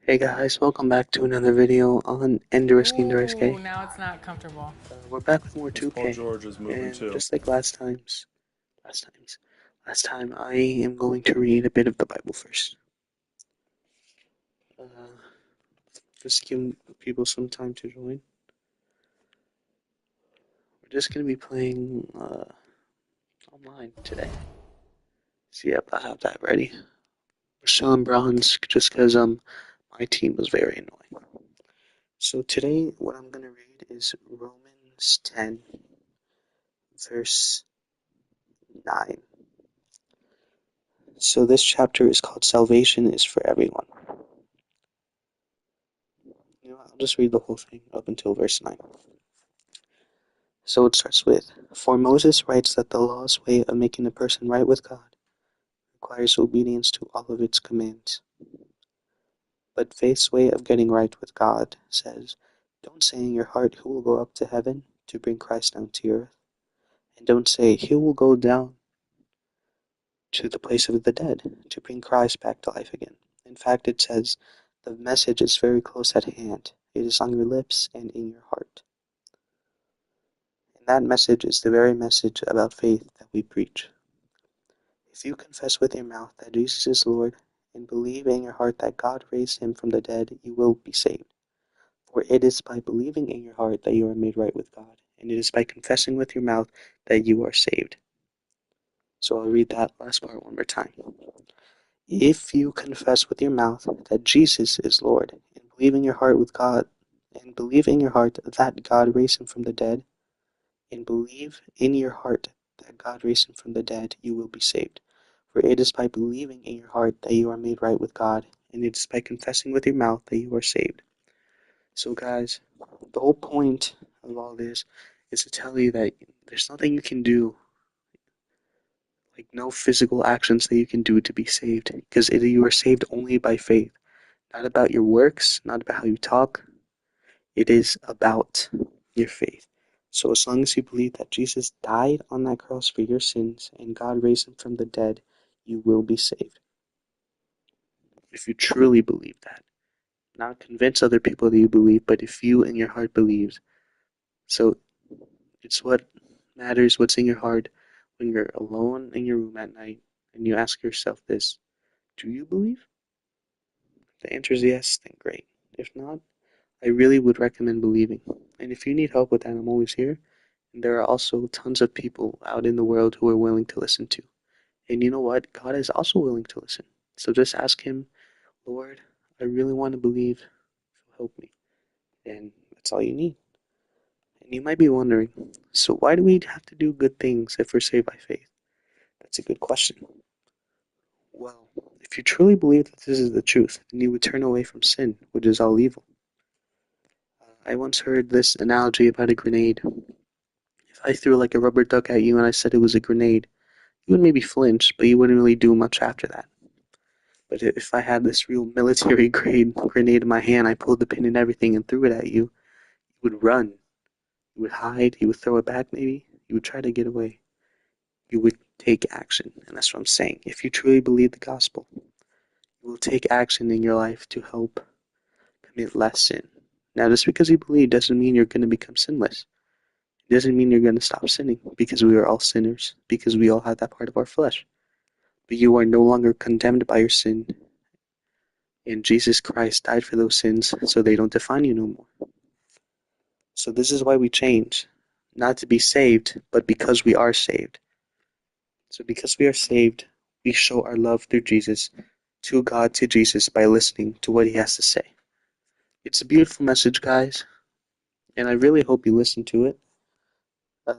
Hey guys, welcome back to another video on Ender Ender Ooh, SK. now it's not comfortable. We're back with more Paul 2K, George is moving and too. just like last times, last time I am going to read a bit of the Bible first. Uh, just give people some time to join. We're just gonna be playing online today. So yep, I have that ready. We're still in bronze just because my team was very annoying. So today, what I'm gonna read is Romans 10, verse 9. So this chapter is called Salvation is for Everyone. I'll just read the whole thing up until verse 9. So it starts with, For Moses writes that the law's way of making a person right with God requires obedience to all of its commands. But faith's way of getting right with God says, Don't say in your heart who will go up to heaven to bring Christ down to earth, and don't say who will go down to the place of the dead to bring Christ back to life again. In fact, it says, the message is very close at hand. It is on your lips and in your heart. And that message is the very message about faith that we preach. If you confess with your mouth that Jesus is Lord and believe in your heart that God raised him from the dead, you will be saved. For it is by believing in your heart that you are made right with God, and it is by confessing with your mouth that you are saved. So I'll read that last part one more time. If you confess with your mouth that Jesus is Lord, and believe in your heart that God raised him from the dead, and believe in your heart that God raised him from the dead, you will be saved. For it is by believing in your heart that you are made right with God, and it is by confessing with your mouth that you are saved. So guys, the whole point of all this is to tell you that there's nothing you can do, like no physical actions that you can do to be saved, because you are saved only by faith. Not about your works, not about how you talk. It is about your faith. So as long as you believe that Jesus died on that cross for your sins and God raised him from the dead, you will be saved. If you truly believe that. Not convince other people that you believe, but if you in your heart believes. So it's what matters, what's in your heart when you're alone in your room at night and you ask yourself this, do you believe? If the answer is yes, then great. If not, I really would recommend believing. And if you need help with that, I'm always here. And there are also tons of people out in the world who are willing to listen to. And you know what? God is also willing to listen. So just ask him, Lord, I really want to believe. Help me. And that's all you need. And you might be wondering, so why do we have to do good things if we're saved by faith? That's a good question. Well, if you truly believe that this is the truth, then you would turn away from sin, which is all evil. I once heard this analogy about a grenade. If I threw like a rubber duck at you and I said it was a grenade, you would maybe flinch, but you wouldn't really do much after that. But if I had this real military grade grenade in my hand, I pulled the pin and everything and threw it at you, you would run, you would hide, you would throw it back maybe, you would try to get away. You would take action, and that's what I'm saying. If you truly believe the gospel, you will take action in your life to help commit less sin. Now, just because you believe doesn't mean you're going to become sinless. It doesn't mean you're going to stop sinning, because we are all sinners, because we all have that part of our flesh. But you are no longer condemned by your sin, and Jesus Christ died for those sins so they don't define you no more. So this is why we change, not to be saved, but because we are saved. So because we are saved, we show our love through Jesus, to God, to Jesus, by listening to what he has to say. It's a beautiful message, guys, and I really hope you listen to it.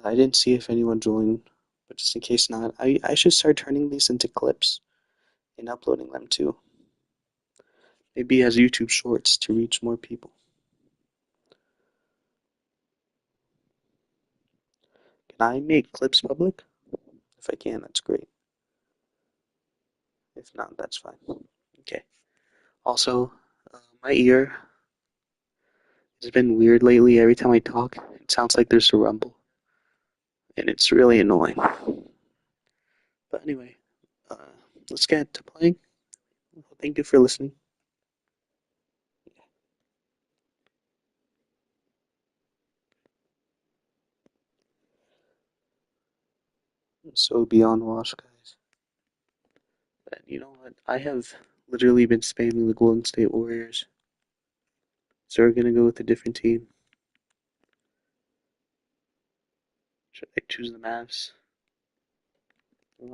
I didn't see if anyone joined, but just in case not, I should start turning these into clips and uploading them too. Maybe as YouTube shorts to reach more people. Can I make clips public? If I can, that's great. If not, that's fine. Okay. Also, my ear has been weird lately. Every time I talk, it sounds like there's a rumble, and it's really annoying. But anyway, uh, let's get to playing. Thank you for listening. so beyond wash, guys. But you know what? I have literally been spamming the Golden State Warriors. So we're gonna go with a different team. Should I choose the Mavs?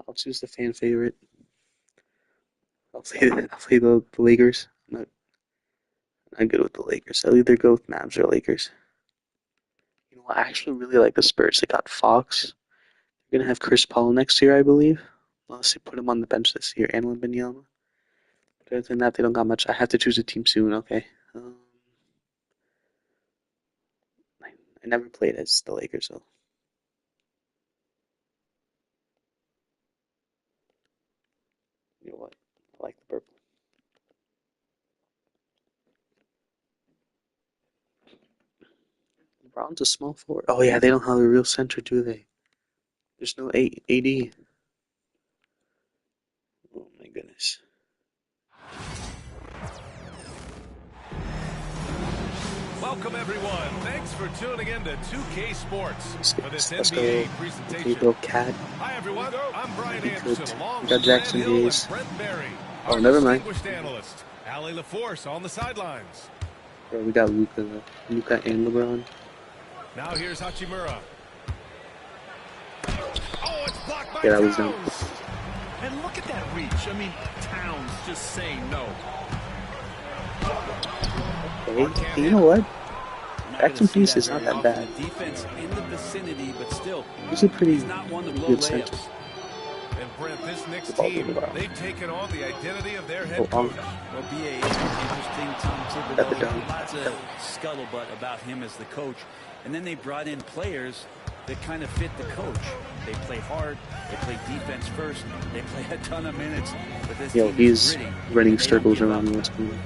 I'll choose the fan favorite. I'll play the Lakers. I'm good with the Lakers. I'll either go with Mavs or Lakers. You know, I actually really like the Spurs. They got Fox. They're gonna have Chris Paul next year, I believe. Unless they put him on the bench this year, and Wembanyama. But other than that, they don't got much. I have to choose a team soon. Okay. I never played as the Lakers, so. You know what? I like the purple. LeBron's a small forward. Oh yeah, they don't have a real center, do they? There's no AD. Oh my goodness. Welcome everyone. Thanks for tuning in to 2K Sports for this NBA presentation. Okay, bro, Cat. Hi everyone. I'm Brian Anderson. We got Jackson Hayes. Oh, never mind. Analyst, Allie LaForce on the sidelines. Bro, we got Luka and LeBron. Now here's Hachimura. Oh, it's blocked by Yeah, that was Towns. done. And look at that reach. I mean, Towns just saying no. Okay, you know what? Jackson Hayes is not that bad. Defense in the vicinity, but still, He's a pretty not one to blow good layups. center. And Brent, this next team, they've taken on the identity of their head coach. Will be an interesting Tom Got the Thibodeau. dunk. Lots of scuttlebutt about him as the coach. And then they brought in players that kind of fit the coach. They play hard. They play defense first. They play a ton of minutes. But this Yo, team he's is gritty. running They don't circles give around up. what's going on.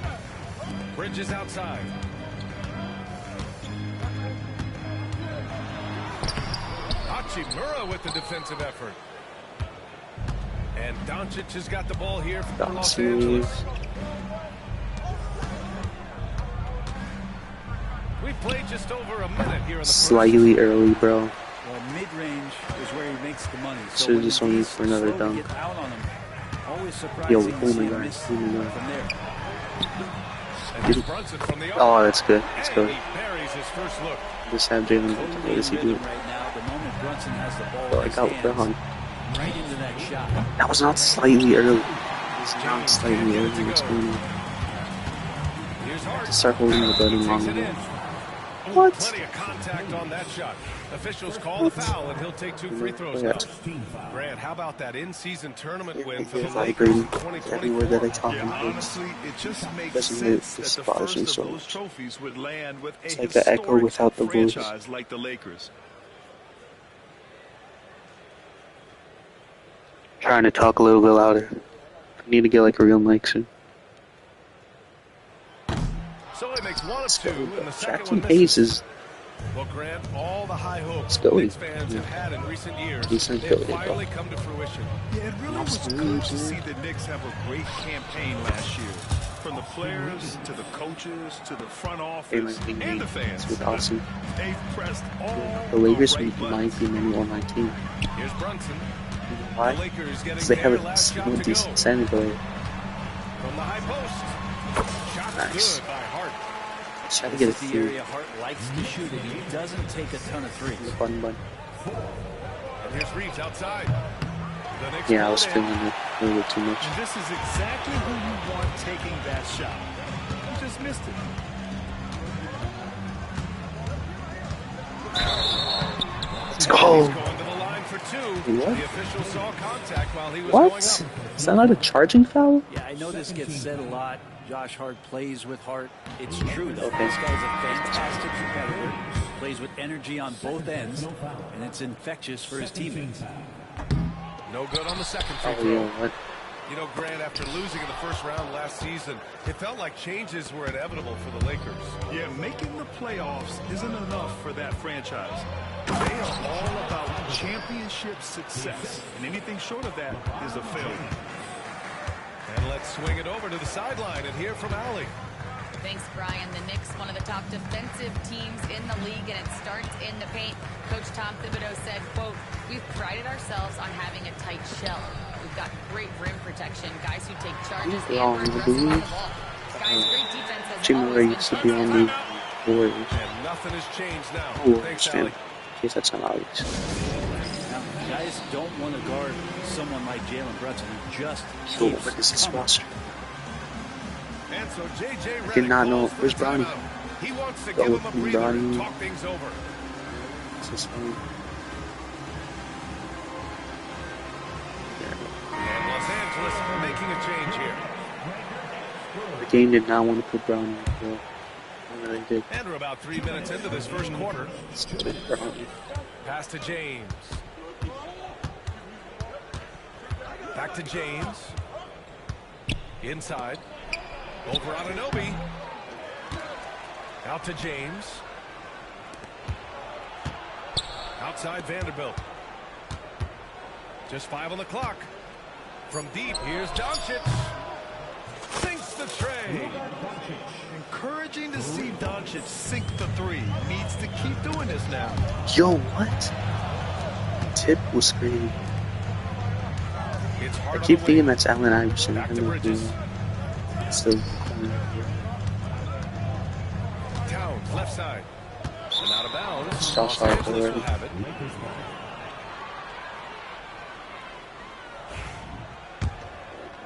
Bridges outside. Hachimura with the defensive effort. And Doncic has got the ball here for Los Angeles. We played just over a minute here in the Slightly first. early, bro. Well, mid-range is where he makes the money. So Should've when just the went Beast for another slowly dunk. get out on him, always surprising Yo, to oh see my him God, miss oh my God. from there. And here's Brunson from the Oh, arc. that's good. Let's go. And he buries his first look. Just have Jalen. Totally What does he in do? rhythm right now. The moment Brunson has the ball Oh, in I his got hands, Brown. right into that shot. That was not slightly early. It was not slightly early. What's going on? Here's Hart. To start holding the button Takes longer. it in. Ooh, What? Plenty of contact on that shot. Officials call the foul, and he'll take 2 free throws Yeah. now. Grant, how about that in-season tournament win for the I Lakers agree. in 2024? Every word that I talk Yeah, about. honestly, it just makes Doesn't make sense this that the bothers me first so of those much. trophies would land with a It's like the echo historic without the voice. franchise like the Lakers. Trying to talk a little bit louder. I need to get like a real mic soon. So he makes 1 of 2, and the second Jackson one Hayes misses. is Well, Grant, all the high hopes Let's go. Knicks fans have had in recent years, Decent they've building, finally come to fruition. Yeah, it really was good to see the Knicks have a great campaign last year. From the players to the coaches to the front office and the fans. with Austin. They've pressed all The Lakers right buttons. might be maybe on my team. Here's Brunson. Why? The Lakers getting Because they have their a last shot somewhat to go. decent center player. From the high post. Shot Nice. good by Hart. Try to get a This is the few. area Hart likes to shoot it. He doesn't take a ton of threes. Bun. And here's Reeves outside. The Knicks Yeah, I pull was it in. feeling it a little bit too much. And this is exactly who you want taking that shot. You just missed it. Let's go. He's going to the line for 2. What? The official saw contact while he was What? going up. Is that not a charging foul? Yeah, I know this gets said a lot. Josh Hart plays with heart. It's true, though. Okay. This guy's a fantastic competitor. Plays with energy on both ends, and it's infectious for his teammates. No good on the second free Oh, throw. yeah, what? You know, Grant, after losing in the first round last season, it felt like changes were inevitable for the Lakers. Yeah, making the playoffs isn't enough for that franchise. They are all about championship success, and anything short of that is a failure. And let's swing it over to the sideline and hear from Allie. Thanks, Brian. The Knicks, one of the top defensive teams in the league, and it starts in the paint. Coach Tom Thibodeau said, quote, "We've prided ourselves on having a tight shell. We've got great rim protection, guys who take charges, and we're aggressive on the ball. Guys, great defense has Jimmy always Ray been used to be on the Warriors. And nothing has changed now. Oh, Thanks, fan. Allie. In case that's not obvious. Now, guys don't want to guard someone like Jalen Brunson who just Yo, keeps what is this coming. roster? And so J.J. I did not Redick know. calls for Where's the Bronny? timeout. He wants to Go give with him a breather and Bronny. talk things over. This is funny. And Los Angeles making a change here. The game did not want to put Brown in the field. I really did. And we're about 3 minutes into this first quarter. Stupid Brown. Pass to James. Back to James. Inside. Over Anunoby. Out to James. Outside Vanderbilt. Just 5 on the clock. From deep, here's Doncic. Sinks the tray. Encouraging to see Doncic sink the three. Needs to keep doing this now. Yo, what? Tip was screaming. It's I hard keep on the thinking wing. that's Allen Iverson. Back to Bridges. It's the Towns, left side. And out of bounds. So Los sorry Angeles already. will have it.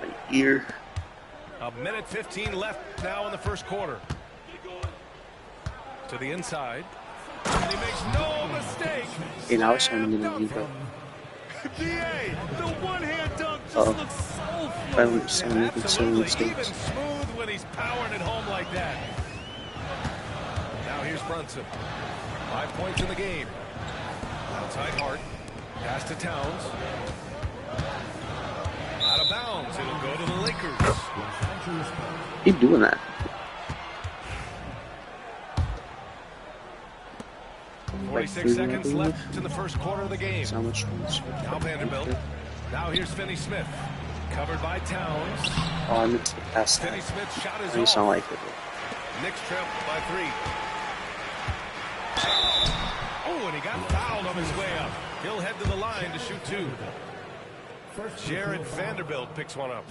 my ear. A minute 15 left now in the first quarter. To the inside. And he makes no mistake. Hey, now it's starting to get Slam a bro. B.A. The one-hand dunk just Uh-oh. looks so I don't understand making so many Absolutely. Even mistakes. smooth when he's powering it home like that. Now here's Brunson. 5 points in the game. Outside Hart. Pass to Towns. Out of bounds. It'll go to the Lakers. Keep doing that. Like 46 3 seconds minutes. left in the first quarter of the game. That's how much Now Vanderbilt. Now here's Finney Smith. Covered by Towns. Oh, I meant to pass Finney that. Smith's shot is I just don't off. like it. Knicks trail by 3. Oh, and he got fouled on his way up. He'll head to the line to shoot 2. Jared Vanderbilt picks one up.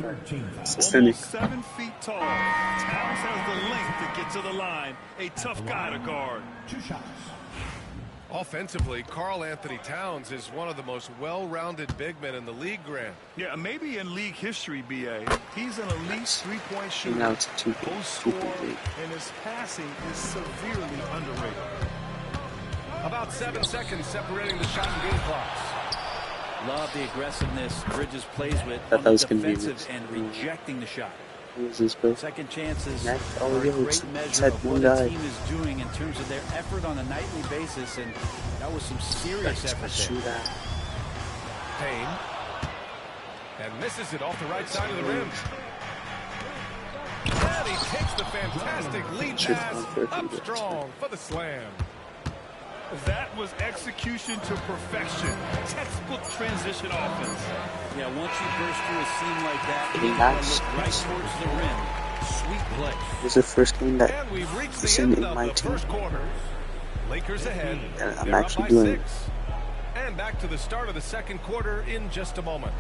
Systemic. almost 7 feet tall. Towns has the length to get to the line. A tough guy to guard. Offensively, Karl Anthony Towns is one of the most well-rounded big men in the league, Grant. Yeah, maybe in league history, B.A. He's an elite three-point And shooter. now it's a Post score, two-point league. and his passing is severely underrated. About 7 seconds separating the shot and game clocks. Love the aggressiveness Bridges plays with Thought on that the was gonna be defensive mixed. and rejecting the shot. Who is this, bro? Second chances That- are oh, a yeah, great it's measure that of one what a guy. team is doing in terms of their effort on a nightly basis, and that was some serious effort there. Shoot that. Payne. And misses it off the right side of the rim. And he takes the fantastic lead Should pass have gone for up it. strong for the slam. That was execution to perfection. Textbook transition offense. Yeah, once you burst through a seam like that, Getting you gotta back. look right towards the rim. Sweet play. This is the first game that And we've reached was the in end of my the team. first quarter. Lakers ahead. And I'm They're up actually by doing 6. And back to the start of the second quarter in just a moment.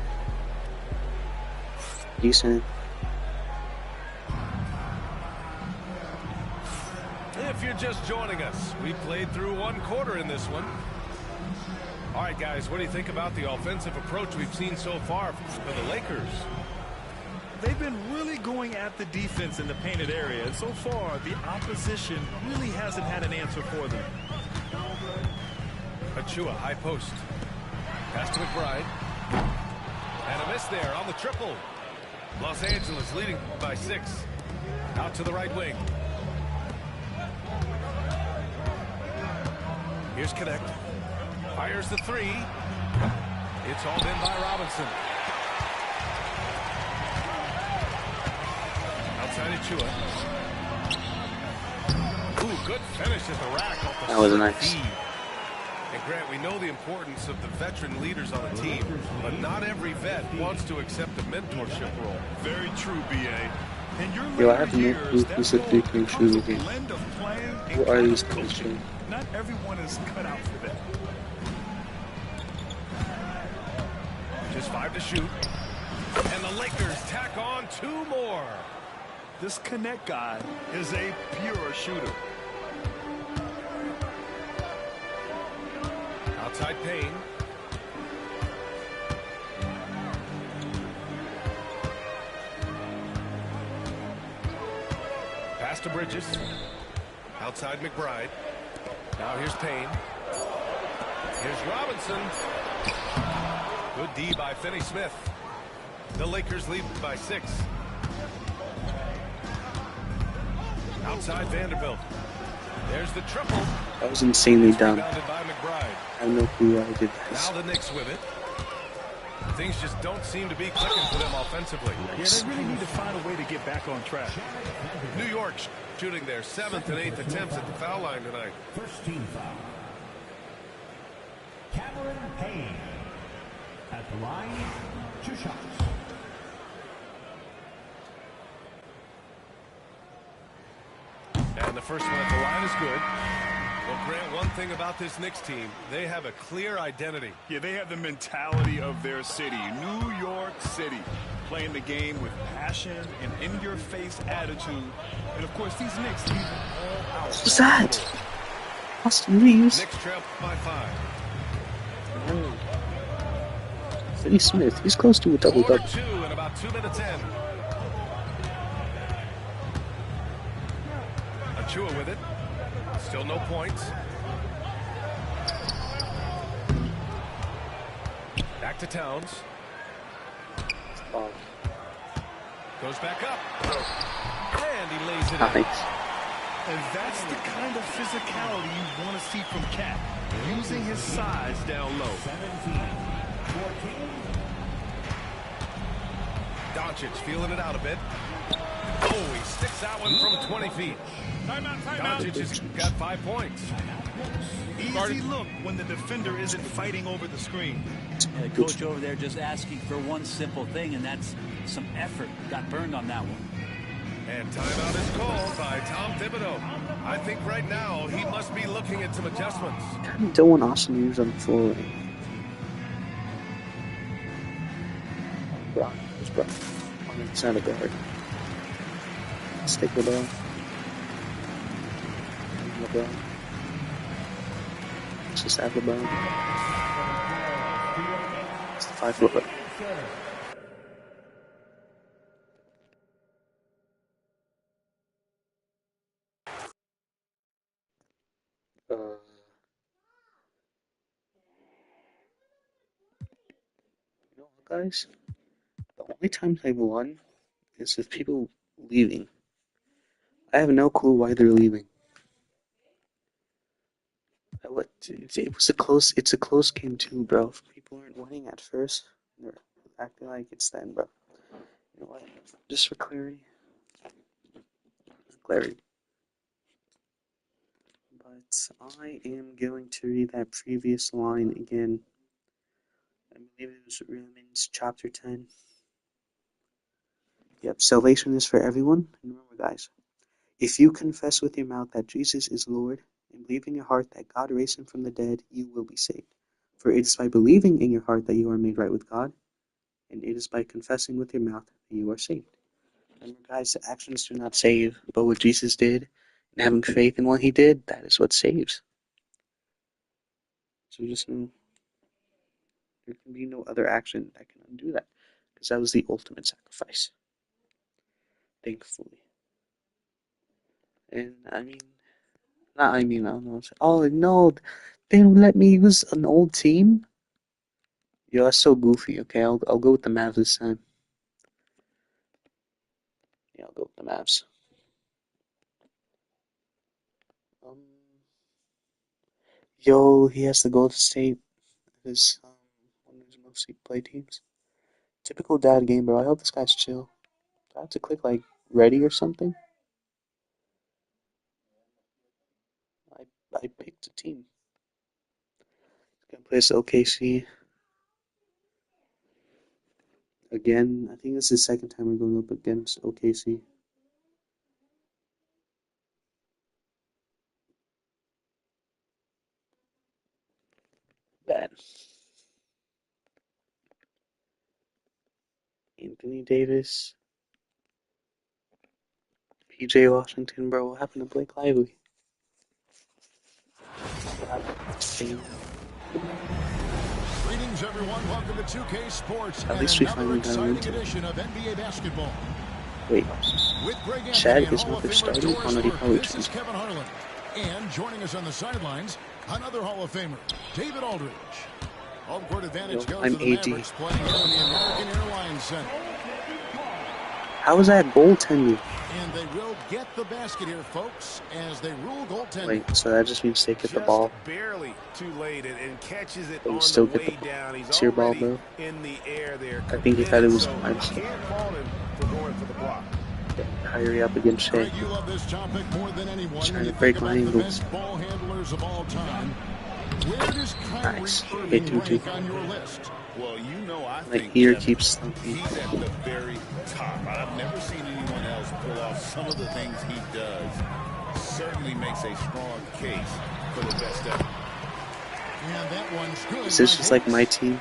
decent. If you're just joining us, we played through 1 quarter in this one. All right, guys, what do you think about the offensive approach we've seen so far for the Lakers? They've been really going at the defense in the painted area. And so far, the opposition really hasn't had an answer for them. Achua, high post. Pass to McBride. And a miss there on the triple. Los Angeles leading by 6. Out to the right wing. Here's Connect. Fires the 3. It's hauled in by Robinson. Outside Achua. Ooh, good finish at the rack. Off the That was slick nice. feed. And Grant, we know the importance of the veteran leaders on a team, but not every vet wants to accept a mentorship role. Very true, B.A. In your Yo, I later have no clue years, that who's the role three-point becomes shooter a here. blend of playing Who and are kind these of guys, coaching. bro? Not everyone is cut out for that. Just 5 to shoot. And the Lakers tack on 2 more. This Connect guy is a pure shooter. Outside Payne. Pass to Bridges. Outside McBride. Now here's Payne. Here's Robinson. Good D by Finney-Smith. The Lakers lead by 6. Outside Vanderbilt. There's the triple. That was insanely dumb. Rebounded by McBride. I have no clue why I did this. Now the Knicks with it. Things just don't seem to be clicking for them offensively. Yeah, they really need to find a way to get back on track. New York shooting their 7th and 8th attempts at the foul line tonight. First team foul. Cameron Payne. At the line, 2 shots. And the first one at the line is good. Well, Grant, one thing about this Knicks team, they have a clear identity. Yeah, they have the mentality of their city, New York City, playing the game with passion and in-your-face attitude. And, of course, these Knicks leave it all out. What's that? Austin Reeves? Knicks trail by 5. Finney-Smith, he's close to a double-double. Quarter 2 and about 2 minutes in. Achua with it. Still no points. Back to Towns. Oh, Goes back up. And he lays it in. nice. And that's the kind of physicality you want to see from Cat, using his size down low. 17, 14. Doncic feeling it out a bit. Oh, he sticks that one from 20 feet. Doncic has got 5 points. Easy look when the defender isn't fighting over the screen. The coach over there just asking for one simple thing, and that's some effort. Got burned on that one. And timeout is called by Tom Thibodeau. I think right now he must be looking at some adjustments. I don't want Austin Reeves on the floor right now. Brown, who's Brown? Oh, it's not a guard. Let's take the ball. LeBron. Let's just have LeBron. It's the 5-foot LeBron. You know what, guys? The only times I've won is with people leaving. I have no clue why they're leaving. What? It's a close game too, bro. If people aren't winning at first, they're acting like it's then, bro. You know what? Just for clarity. But I am going to read that previous line again. I believe it was Romans chapter 10. Yep, salvation is for everyone. And remember, guys, if you confess with your mouth that Jesus is Lord and believe in your heart that God raised him from the dead, you will be saved. For it is by believing in your heart that you are made right with God, and it is by confessing with your mouth that you are saved. Remember, guys, the actions do not save, but what Jesus did and having faith in what he did, that is what saves. So just know there can be no other action that can undo that, because that was the ultimate sacrifice. Thankfully. And I don't know. Oh no, they don't let me use an old team? Yo, that's so goofy. Okay, I'll go with the Mavs this time. Yeah, I'll go with the Mavs. Yo, he has the Golden State as one of his mostly play teams. Typical dad game, bro. I hope this guy's chill. Do I have to click like ready or something? I picked a team. Gonna play this OKC. Again, I think this is the second time we're going up against OKC. Anthony Davis. PJ Washington, bro. What happened to Blake Lively? Greetings, everyone. Welcome to 2K Sports. At least we finally got him into edition of NBA basketball. Wait, With Greg Chad Anthony is and Hall not of the Famer starter? Doris Oh no, he Burke. probably This is changed. Kevin Harlan. And joining us on the sidelines, another Hall of Famer, David Aldridge. Home court advantage Yo, goes I'm to the AD. Mavericks playing here in the American Airlines Center. How is that goaltending? And they will get the basket here, folks, as they rule goaltending. Wait, so that just means they get the Just ball. barely too late and catches it But we on still the get the way ball. down. He's It's your ball, already bro. in the air there. I think he thought it was So mine. can't fault him for going for the block. Hurry up against Shea. Greg, you love this topic more than anyone. Trying When you to break think my about the angles. best ball handlers of all time, where does Kyrie Nice. Irving Hit 2-2. rank on your list? Well, you know, I My think ear Kevin, keeps slumping. he's at the very top. I've never seen anyone else pull off some of the things he does. Certainly makes a strong case for the best ever. And that one's good. Is this just like my team?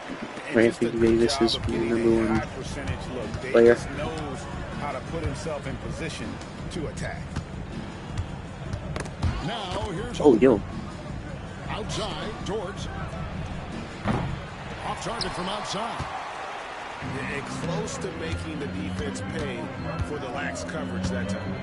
Where And just a Anthony good Davis job is of the getting number a one high percentage look. player? Davis knows how to put himself in position to attack. Now here's Oh, yo. outside George. Off target from outside. And close to making the defense pay for the lax coverage that time.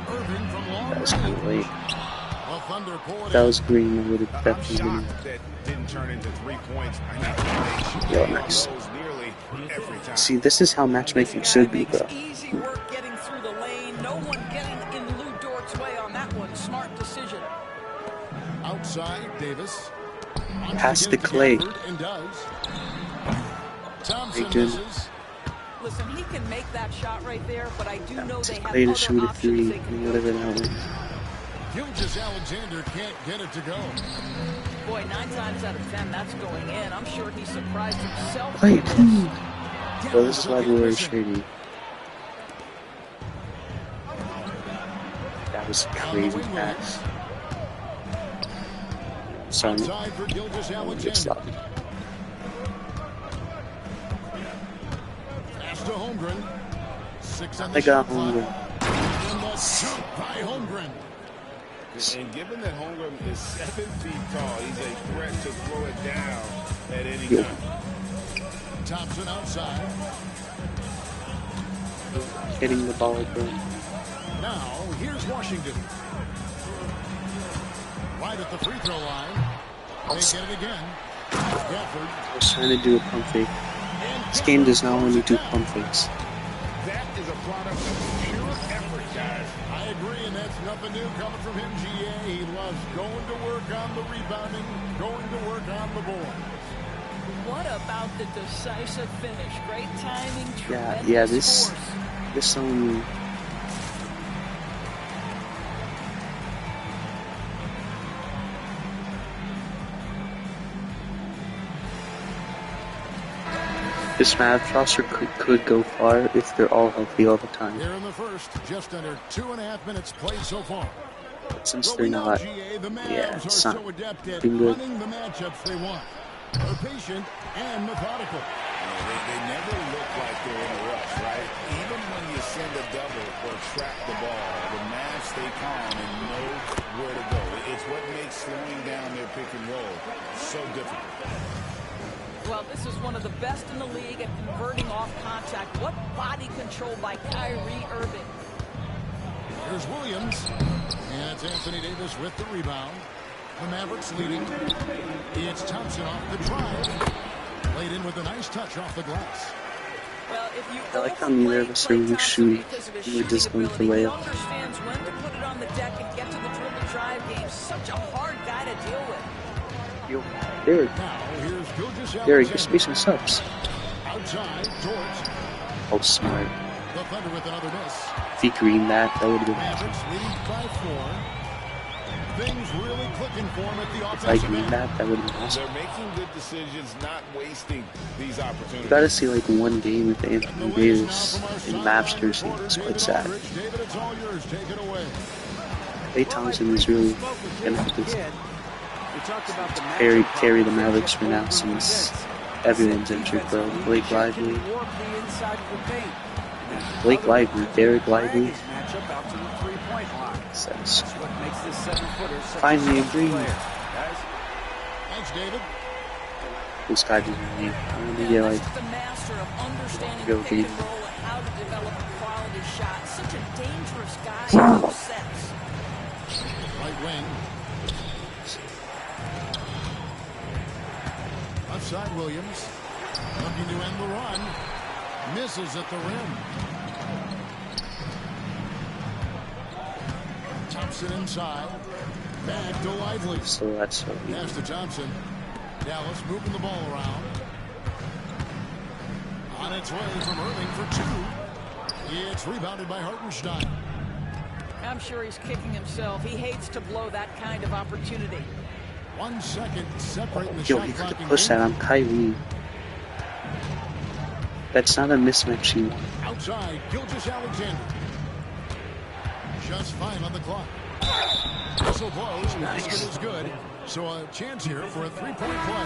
Irving from long That was kind of late. A thunder poured If that in. was green, I would have I'm definitely been. shocked that didn't turn into 3 points. I think they Yo, should nice. those nearly every time. See, this is how matchmaking should be, bro. Easy work getting through the lane. No one getting in Lou Dort's way on that one. Smart decision. Outside Davis. Wants Pass to to get it Clay. Gafford and does. Thompson Hey, dude. misses. Listen, he can make that shot right there, but I do know they have Clay to other shoot a options three, they can and go whatever to. that was. Gilgeous Alexander can't get it to go. Boy, 9 times out of 10, that's going in. I'm sure he surprised himself. Clay, with this. dude. Bro, this is why we were shady. That was a crazy pass. Sorry, Outside for Gilgeous get Alexander. sloppy. Pass to Holmgren. 6 on the I got shot clock. hungry. And the jump by Holmgren. And given that Holmgren is 7 feet tall, he's a threat to throw it down at any Yeah. time. Thompson outside. Hitting the ball, bro. Now, here's Washington. Right at the free throw line. They get it again. Gafford. I was trying to do a pump fake. This game does not want me to do pump fakes. That is a product of pure effort, guys. I agree, and that's nothing new coming from him, GA. He loves going to work on the rebounding, going to work on the board. What about the decisive finish? Great timing, tremendous Yeah, this force. song. This Mavs roster could go far if they're all healthy all the time. Here in the first, just under 2.5 minutes played so far. But since But they're we know, not, GA, the Mavs yeah, are it's not so adept at looking good. running the matchups they want. They're patient and methodical. They never look like they're in a rush, right? Even when you send a double or trap the ball, the Mavs stay calm and know where to go. It's what makes slowing down their pick and roll so difficult. Well, this is one of the best in the league at converting off contact. What body control by Kyrie Irving. Here's Williams. And it's Anthony Davis with the rebound. The Mavericks leading. It's Thompson off the drive. Laid in with a nice touch off the glass. Well, if you I like how neither of us are really shooting. We're just going for layups. understands when to put it on the deck and get to the dribble drive game. Such a hard guy to deal with. Yo, Derek, Now, here's Gilgeous Derek, Alexander. you're spacing subs. Outside, George. Oh, smart. The Thunder with another miss. If he greened that would have been Mavericks leading by 4. Things really clicking for him at the If I offensive greened end. that would have been awesome. They're making good decisions, not wasting these opportunities. You gotta see like one game with Anthony Davis in Mavs jersey. It's quite sad. David, it's all yours. Take it away. Klay Thompson is really gonna have to We talked about the carry the Mavericks for now since Everyone's injured, bro. Blake Lively. Warp the inside of the paint. Blake Lively, Derek Lively. Match up out to the three-point line. Says, That's what makes this 7-footer such finally a agreed. player. Guys, Thanks, David. this guy didn't leave. I'm gonna get like Just a master of understanding Go pick deep. and roll and how to develop a quality shot. Such a dangerous guy in those sets. Right wing. Outside Williams. Looking to end the run. Misses at the rim. Thompson inside. Back to Lively. so that's Pass to Thompson. Dallas moving the ball around. On its way from Irving for two. It's rebounded by Hartenstein. I'm sure he's kicking himself. He hates to blow that kind of opportunity. 1 second separating the yo, shot he clock. could push that. I'm Kyrie. That's not a mismatch shoot. Outside, Gilgeous Alexander. Just fine on the clock. Whistle blows. Nice. Is good. So a chance here for a three-point play.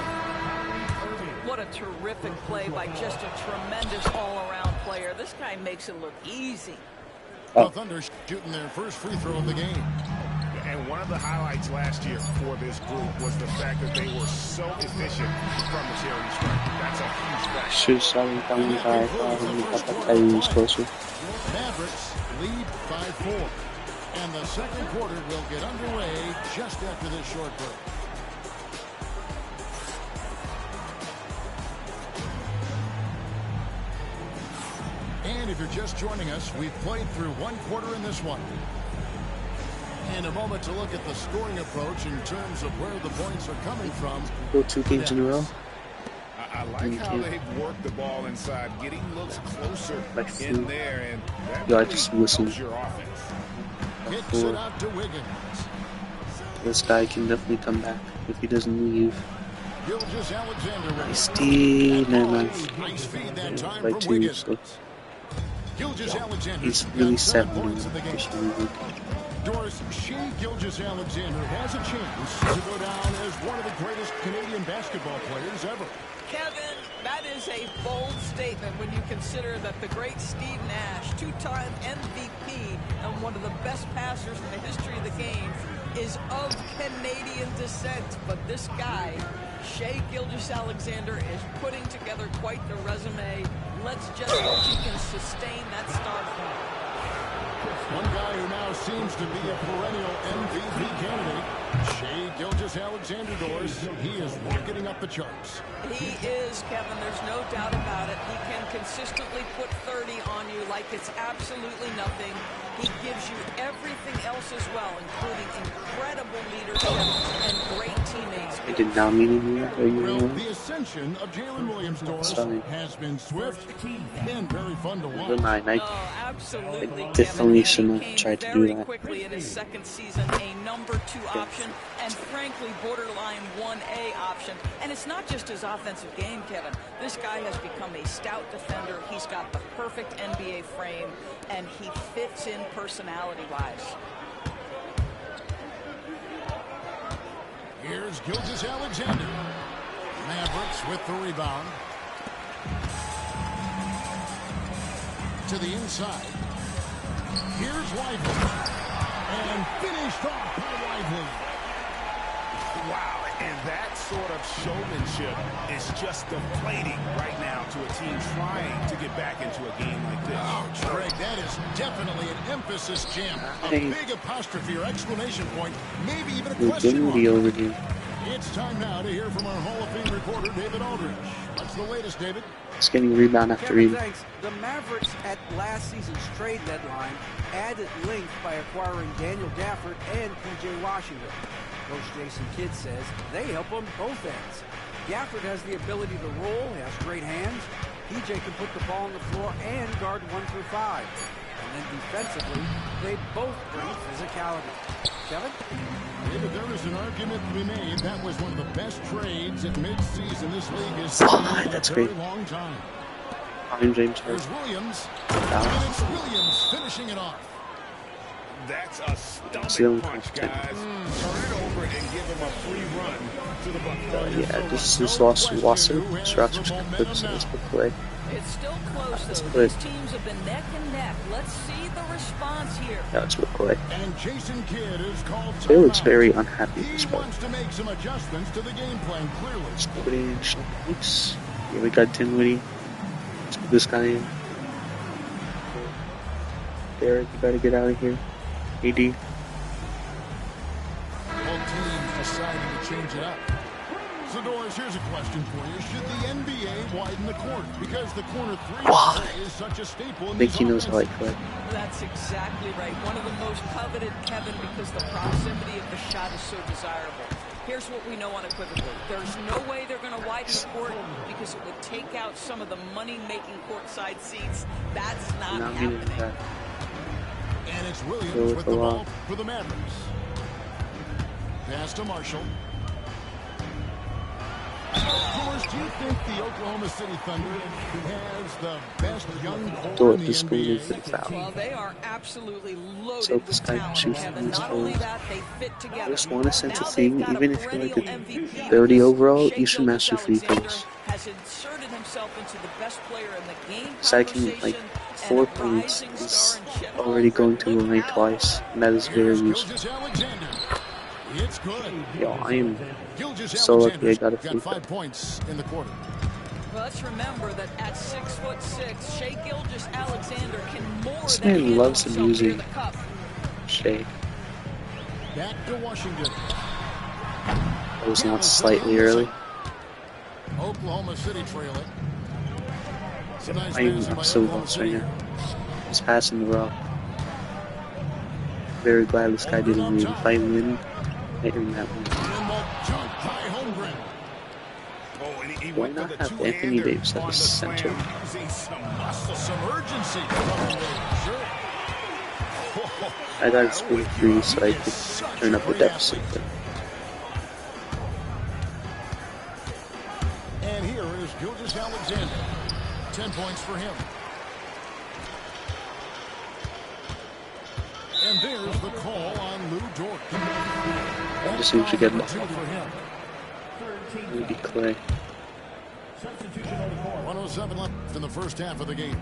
What a terrific play by just a tremendous all-around player. This guy makes it look easy. Oh. The Thunder shooting their first free throw of the game. And one of the highlights last year for this group was the fact that they were so efficient from the charity stripe. That's a huge factor. Should have saw him coming by. I thought Kyrie was closer. Mavericks lead 5-4. And the second quarter will get underway just after this short break. And if you're just joining us, we've played through one quarter in this one. And a moment to look at the scoring approach in terms of where the points are coming from. Go 2 games in a row. I like how they've worked the ball inside, getting looks closer Like in food. there, and that Yo, I really just listened. helps your offense. Kicks it out to Wiggins. This guy can definitely come back if he doesn't leave. Gilgeous Alexander with Steve, never mind. nice feed that time By from 2, Wiggins. so Gilgeous Alexander he's really got 7 7 points in the game. in Doris, Shea Gilgeous Alexander has a chance to go down as one of the greatest Canadian basketball players ever. Kevin, that is a bold statement when you consider that the great Steve Nash, two-time MVP and one of the best passers in the history of the game, is of Canadian descent. But this guy, Shea Gilgeous Alexander, is putting together quite the resume. Let's just hope he can sustain that start form. One guy who now seems to be a perennial MVP candidate, Shea Gilgeous Alexander, Doris. He is rocketing up the charts. He is, Kevin. There's no doubt about it. He can consistently put 30 on you like it's absolutely nothing. He gives you everything else as well, including incredible leadership and great teammates. I did not mean to do that. Well, the ascension of Jalen Williams, Doris, has been swift and very fun to watch. Oh, absolutely, I definitely Kevin. shouldn't He have became tried to do very that. quickly in his second season a number 2 option and frankly borderline 1A option. And it's not just his offensive game, Kevin. This guy has become a stout defender. He's got the perfect NBA frame, and he fits in personality-wise. Here's Gilgeous Alexander. Mavericks with the rebound. To the inside. Here's Lively. And finished off by Lively. Wow, and that sort of showmanship is just deflating right now to a team trying to get back into a game like this. Ouch, Greg, that is definitely an emphasis jam. A Hey. big apostrophe or exclamation point, maybe even a We're question getting the mark. over here. It's time now to hear from our Hall of Fame reporter, David Aldridge. What's the latest, David? It's getting rebound after Kevin, rebound. thanks. The Mavericks at last season's trade deadline added length by acquiring Daniel Gafford and P.J. Washington. Coach Jason Kidd says they help on both ends. Gafford has the ability to roll, has great hands. P.J. can put the ball on the floor and guard 1 through 5. And then defensively, they both bring physicality. Kevin? David, there is an argument to be made. That was one of the best trades at midseason this league has seen in That's a very great. long time. I'm James There's Harden. Williams. And it's Williams finishing it off. That's a Still stomach punch, confident. guys. Turn it over over and give him a free run to the bucket. Yeah, this is Lawson. Strasser's clips, so let's play. It's still close, Let's though. play. These teams have been neck and neck. Let's see the response here. Yeah, let's play. And Jason Kidd is called He looks timeout. very unhappy He this way. wants to make some adjustments to the game plan, clearly. Let's put in Oops. Yeah, we got Dinwiddie. Let's put this guy in. Derek, you gotta get out of here. AD. Both teams deciding to change it up. So, Doris, here's a question for you. Should the NBA widen the court? Because the corner three Why? is such a staple I in think these he knows how I offenses. play. That's exactly right. One of the most coveted, Kevin, because the proximity of the shot is so desirable. Here's what we know unequivocally. There's no way they're going to widen the court because it would take out some of the money-making courtside seats. That's not Now he did happening. that. And it's Williams Go with with the the lob. ball for the Mavericks. Pass to Marshall. Doris, do you think the Oklahoma City Thunder has the best young core Do in it, the just go NBA? for the foul. Well, they are absolutely loaded So this with guy talent, shoots Kevin. these Not only goals. that, they fit together. I just want a sense Now of thing, they've got even a if you're like perennial a MVP 30 because overall, Shai you should master free Gilgeous-Alexander throws. has inserted himself into the best player in the game Second, like, conversation 4 and a points rising is star in Chet already Holmgren. going to Look the lane out. twice, and that is very Here's useful. Gilgeous-Alexander. It's good. Yo, I am Gilgeous so lucky I Alexander's got a free got 5 throw. points in the quarter. Well, let's remember that at 6'6", Shai Gilgeous-Alexander can more This than man handle loves himself near abusing the cup. Shea. Back to Washington. That was not slightly early. Oklahoma City trailing. It's a nice I am passing by so Oklahoma lost right City. now. He's passing the rock. Very glad this guy didn't win. If I win, I earn that one. And the jump by Holmgren. Oh, and he Why went not for the have Anthony two-hander Davis at on the the center? slam, using some muscle. Some urgency from Holmgren. Sure. I gotta score 3 so I could turn up the deficit. And here is Gilgeous-Alexander. 10 points for him. And there's the call on Lou Dort. I just need to get Two for him. maybe Clay. 107 left in the first half of the game.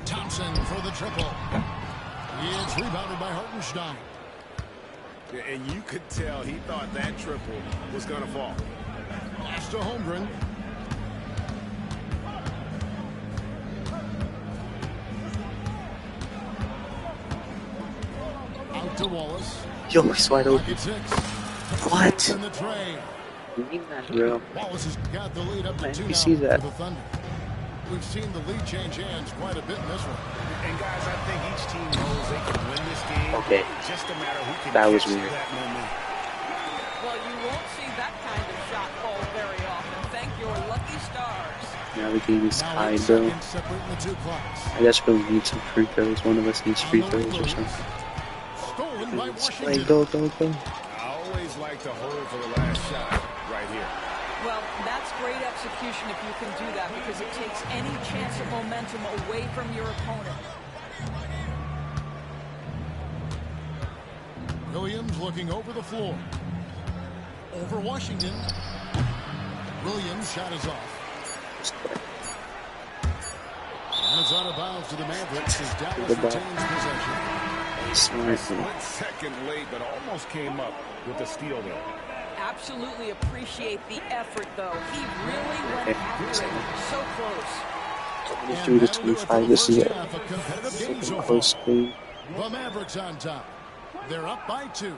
Thompson for the triple. It's rebounded by Hartenstein. Yeah, and you could tell he thought that triple was going to fall. Pass to Holmgren. Out to Wallace. Yo, he's wide open. Pocket 6. What? In the tray. You mean that, bro? Wallace has got the lead up to Man, 2 you now see that. for the Thunder. We've seen the lead change hands quite a bit in this one. And guys, I think each team knows they can win this game. Okay. Just a matter who can That was catch weird. that moment. Well, you won't see that kind of shot called very often. Thank your lucky stars. Now the game is Now tied, 8 bro. seconds separating the two clocks. I guess we'll need some free throws. One of us needs free On the throws or reload. something. Stolen by Let's play. Washington. Go, go, go. I always like to hold for the last shot right here. Well, that's great execution if you can do that because it takes any chance of momentum away from your opponent. Williams looking over the floor. Over Washington. Williams shot is off. Let's play. And it's out of bounds to the Mavericks as Dallas Good ball. retains possession. Smart. Split second late, but almost came up with a steal there. Absolutely appreciate the effort, though. He really went Okay. after it. So close. 23 to 25. This is it. A competitive game so far. Close game. The Mavericks on top. They're up by 2.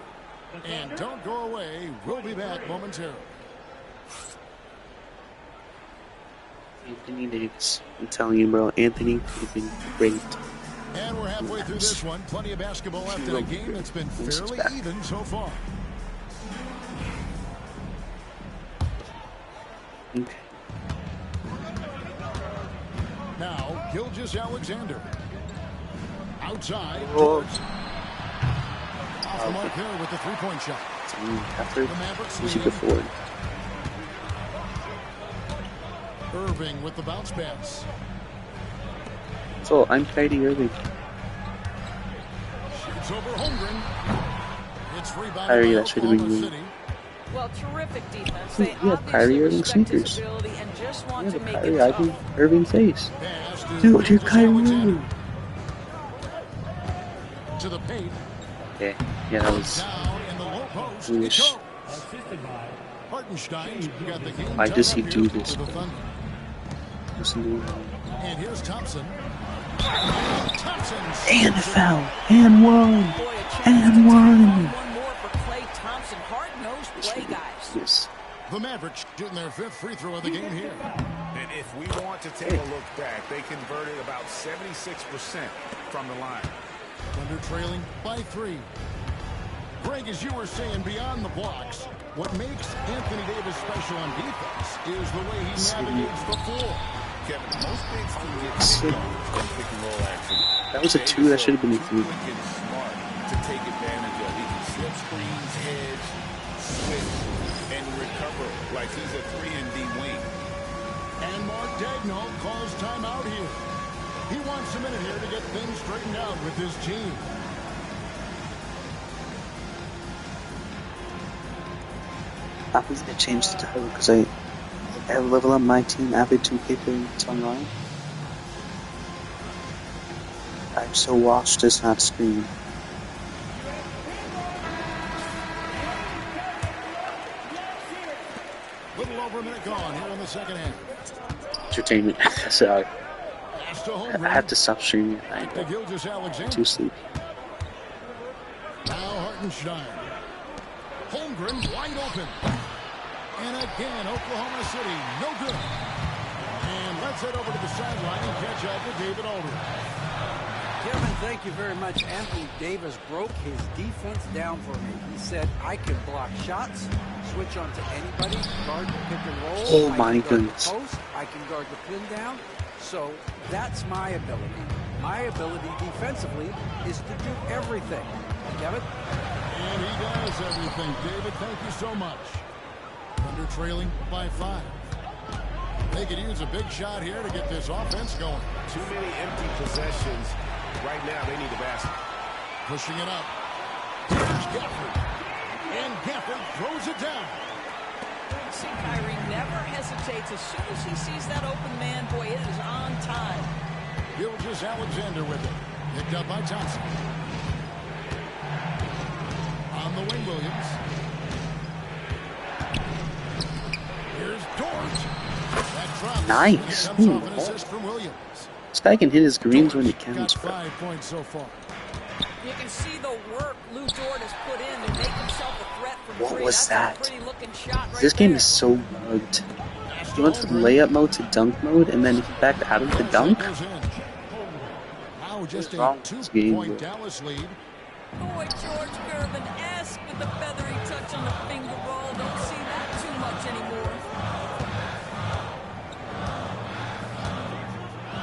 And don't go away. We'll be back momentarily. Anthony Davis. I'm telling you, bro. Anthony, you've been great. And we're halfway through this one. Plenty of basketball left in a game that's been fairly even so far. Okay. Now, Gilgeous-Alexander. Outside. Whoa. George. Off the mark there with the three-point shot. After The Mavericks easy leading. before. Irving with the bounce pass. So I'm Kyrie Irving. Shoots over Holmgren. It's rebounded Kyrie, by that should have been Oklahoma you. City. Well, terrific defense. They Yeah, Kyrie obviously Irving respect his sneakers. ability and just want Yeah, to the make Kyrie it tough. Irving face. Pass to Dude, you're Gilgeous Kyrie Alexander. Irving. To the paint. Okay, yeah, that was Down in the low post. foolish. It goes. Hartenstein's got the game Why tied does up he here do for this? the Thunder. And here's Thompson. Thompson. And a foul. And one. Boy, a chance And to tack one. on one more for Klay Thompson. Hard-nosed play, guys. Yes. The Mavericks shooting their 5th free throw of the game here. And if we want to take a look back, they converted about 76% from the line. Thunder trailing by 3. Greg, as you were saying, beyond the blocks, what makes Anthony Davis special on defense is the way he navigates the floor. Kevin, most bigs can get picked on from pick and roll action. That was a 2. That should have been a 3. Quick and smart to take advantage of. He can slip screens, hedge, switch, and recover like he's a 3-and-D wing. And Mark Daigneault calls timeout here. He wants a minute here to get things straightened out with his team. I'm gonna change the title because I level up my team Avid 2K playing it's online. I'm so watch does not screen. Little over a minute gone here in the second half. Entertainment. So Pass to I Holmgren. have to stop streaming at Back to night. Gilgeous I'm Alexander. too sleepy. Now Hartenstein. Holmgren wide open. And again, Oklahoma City, no good. And let's head over to the sideline and catch up with David Aldridge. Kevin, thank you very much. Anthony Davis broke his defense down for me. He said, I can block shots, switch on to anybody, guard the pick and roll. Oh I my can guard goodness. the post, I can guard the pin down. So that's my ability. My ability defensively is to do everything. Kevin? And he does everything. David, thank you so much. Thunder trailing by 5. They could use a big shot here to get this offense going. Too many empty possessions. Right now, they need the basket. Pushing it up. Here's Gafford. And Gafford throws it down. See, Kyrie never hesitates. As soon as he sees that open man, boy, it is on time. Gilgeous Alexander with it. Picked up by Thompson. On the wing, Williams. Here's Dort. That drops. Nice. And it comes off an Ooh. assist from Williams. This guy can hit his greens when he Got counts, bro. 5 points so far. You can see the work Lou Dort has put in to make himself a threat from What three. was That's that? a pretty looking shot right This game there. is so bugged. He went from layup mode to dunk mode, and then he backed out of the dunk. Goes in. Now just What's wrong a with this game, 2-point bro? Dallas lead. Boy, George Gervin-esque with the feathery touch on the finger roll. Don't see that too much anymore.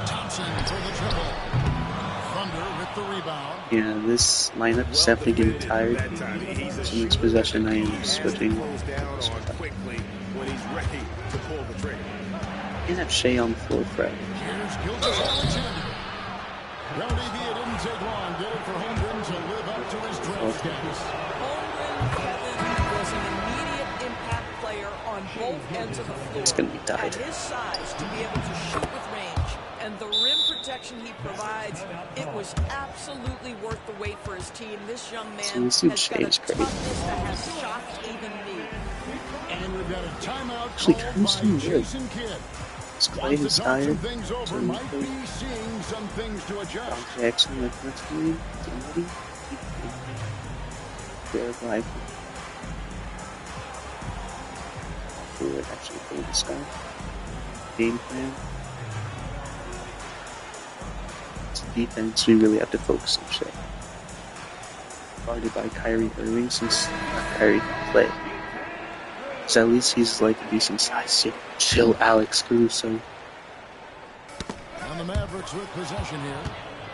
Thompson for the triple. Thunder with the rebound. Yeah, this lineup is definitely getting tired. So next possession, I am switching. Close down on quickly when he's ready to pull the trigger. And have Shea on the floor, Fred. Here's Gilgeous Alexander. Well, DB, it didn't take long, did it, for Holmgren to live up to his draft status. Holmgren, Kevin, was an immediate impact player on both ends of the floor. It's gonna be tied. At his size, to be able to shoot with range and the rim protection he provides, it was absolutely worth the wait for his team. This young man So this dude has got a Shea is crazy. toughness that has shocked even me. And we've got a timeout Actually, called Kyrie's by doing good. Jason Kidd. This Clay Wants to is talk tired. some things over, So might be seeing some things to adjust. Dante Exum with Mercury. Somebody. Their rival. Who would actually play this guy? Game plan. It's defense, we really have to focus on Shea. Guarded by Kyrie Irving since Kyrie can play. So at least he's like a decent size. Yeah. Chill, Alex Caruso. And the Mavericks with possession here.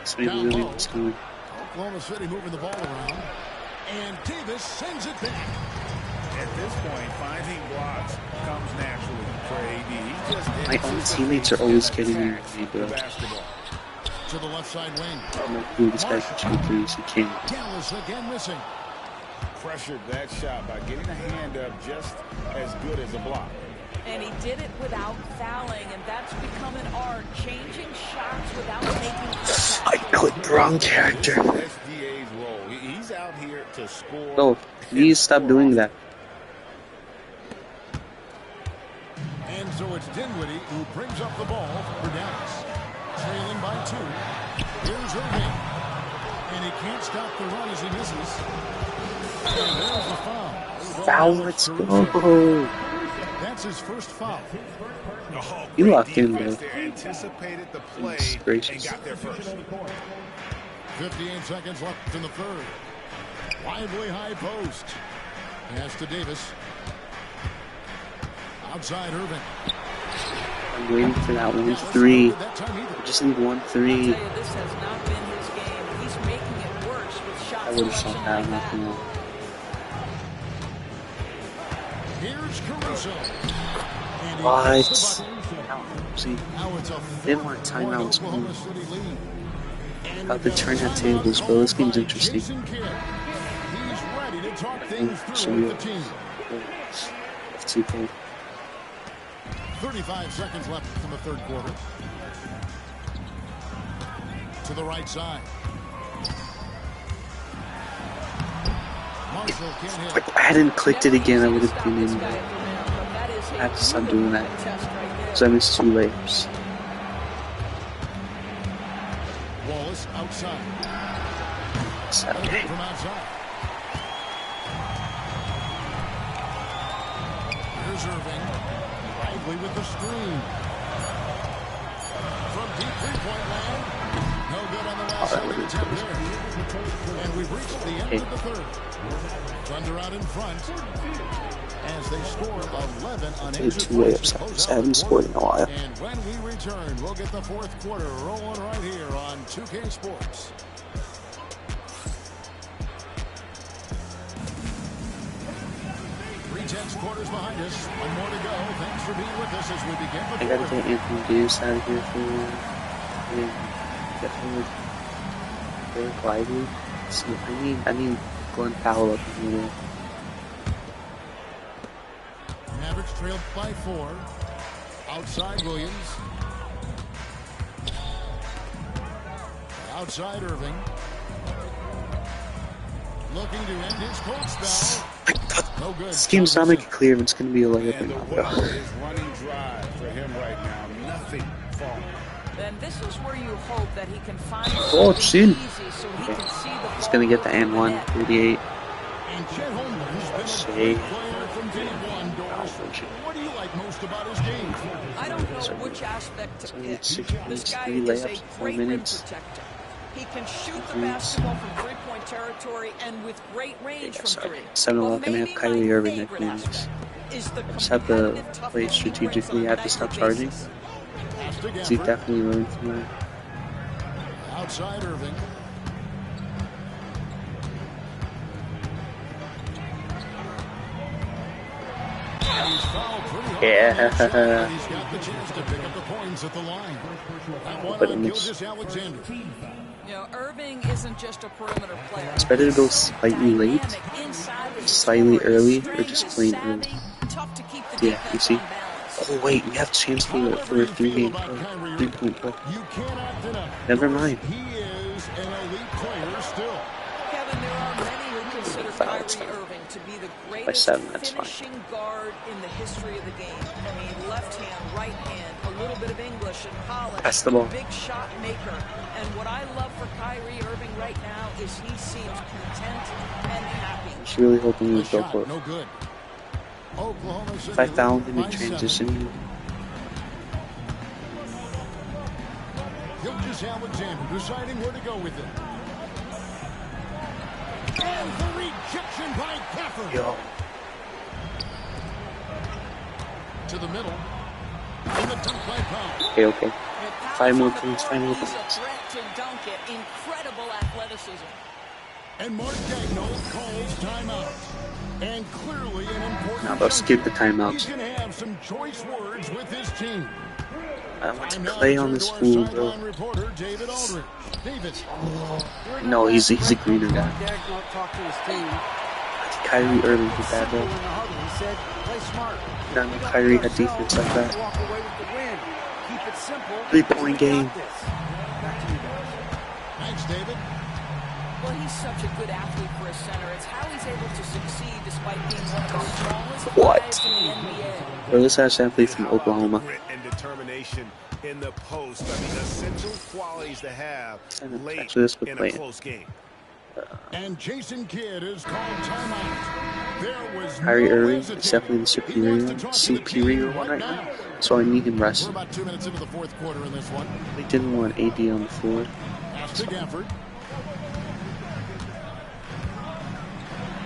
This may be really what's going. Oklahoma City moving the ball around. And Davis sends it back. At this point, finding blocks comes naturally for AD. He just My own teammates are always getting me, bro. the basketball. To the left side wing. I'm like, dude, this guy can shoot threes. He can't. Dallas again missing. pressured that shot by getting a hand up just as good as a block. And he did it without fouling, and that's become an art, changing shots without making contact. I clicked the wrong character. SGA's role. He's out here to score. Oh, please stop doing that. And so it's Dinwiddie who brings up the ball for Dallas. Trailing by 2. Here's Irving. And he can't stop the run as he misses. And there's the foul. Foul, let's go. That's his first foul. Oh, You locked in, defense bro. there. Anticipated the play Goodness gracious. and got there first. 58 seconds left in the third. Lively high post. Pass to Davis. Outside Irving. I'm waiting for that 1-3. I just need 1-3. I'll tell you, this has not been his game. He's making it worse with shot I would have shot selection that, like not gonna lie. Here's Caruso. And he What? hits the button. See, Now it's a they want 4-point timeouts, Oklahoma man. City lead. And About we to get turn that timeout tables, bro. This game's called by interesting. Jason Kidd. He's ready to talk things Should through we with the team. F2K. 35 seconds left in the third quarter. To the right side. Marshall can't hit. If I hadn't clicked it again, I would have been in. I have to stop doing that. So I missed 2 layups. Wallace outside. So, And good from outside. Here's Irving. Lively with the screen. From deep three-point land. No good on the last second attempt there. And we've reached the end of the third. Thunder out in front as they score 11 I unanswered need 2 points. layups. I haven't scored in a while. And when we return, we'll get the fourth quarter rolling right here on 2K Sports. Tense quarters behind us. One more to go. Thanks for being with us as we begin the I gotta fourth. get Anthony Davis out of here for definitely Derek Lively. See, I need Glenn Powell up in here. Mavericks trailed by 4. Outside Williams. Outside Irving. Looking to end his cold spell. No good. This game's not making clear if it's gonna be a layup or And the not, well bro. is running dry for him right now. Nothing falling. And this is where you hope that he can find Oh, it's in. something easy so he can see the He's ball gonna get the go to and 1, net. 38. And Chet Holmgren's been a Shea. great player from day one, Doris. What do you like most about his game? I don't know which aspect to So he pick. had 6 This points, guy 3 is a layups, 4 great rim minutes. protector. He can shoot the Threes. basketball from three-point territory and with great range from Sorry. 3. 7 Well, o'clock, I'm gonna have maybe Kyrie my Irving favorite next minutes. aspect is the Just have to competitive play toughness he brings strategically. on I a have to stop nightly charging. basis. Pass to Because he Gafford. definitely learned from that. Outside Irving. He's fouled pretty hard. Yeah. He's got the chance to pick up the points at the line. That one But on it's- Gilgeous-Alexander. You know, Irving isn't just a perimeter player. It's better to go slightly late, Dynamic inside the slightly scoring, early, or strength, just plain savvy, early. tough to keep the Yeah, you defense see? on balance. Oh wait, we have a chance for a 3-game play. 3-point play. You cannot deny. Never mind. He is an elite player still. Kevin, there are many who consider Foul, it's Kyrie fine. Irving to be the By greatest 7, that's fine. finishing guard in the history of the game. I mean, left hand, right hand, a little bit of English and college. Pass the ball. Big shot maker. And what I love for Kyrie Irving right now is he seems content and happy. Just really hoping we The go shot, for it. no good. Oklahoma City If I found him leading in by 7. transition, Gilgeous-Alexander deciding where to go with it. And the rejection by Gafford. yo, To the middle. And the dunk by Powell. okay. 5 more points, 5 more He's a points. threat to dunk it. Incredible athleticism. And Mark Daigneault calls timeout. And clearly an important Now let's skip the timeouts. He's going to have some choice words with his team. I want to Time now play to on turn this to our fool, bro. sideline reporter, David Aldridge. David. No, he's a greener guy. Daigneault talked to his team. Kyrie Irving did that, bro. He said, play smart. Not know Kyrie had defense like that. Walk away with the win. Keep it simple. 3-point game. Back to you guys. Thanks, David. Well, he's such a good athlete for a center. It's how he's able to succeed despite being one of the smallest What? guys in the NBA. Bro, this has athlete from Oklahoma. Grit and determination in the post. I mean, essential qualities to have And late actually, this would in play a it. close game. And Jason Kidd is called timeout. There was Kyrie no Irving is hesitating. definitely the He wants to talk to the superior team one right now. now. So I need him We're resting. about 2 minutes into the fourth quarter in this one. They didn't want AD on the floor. Pass to Gafford.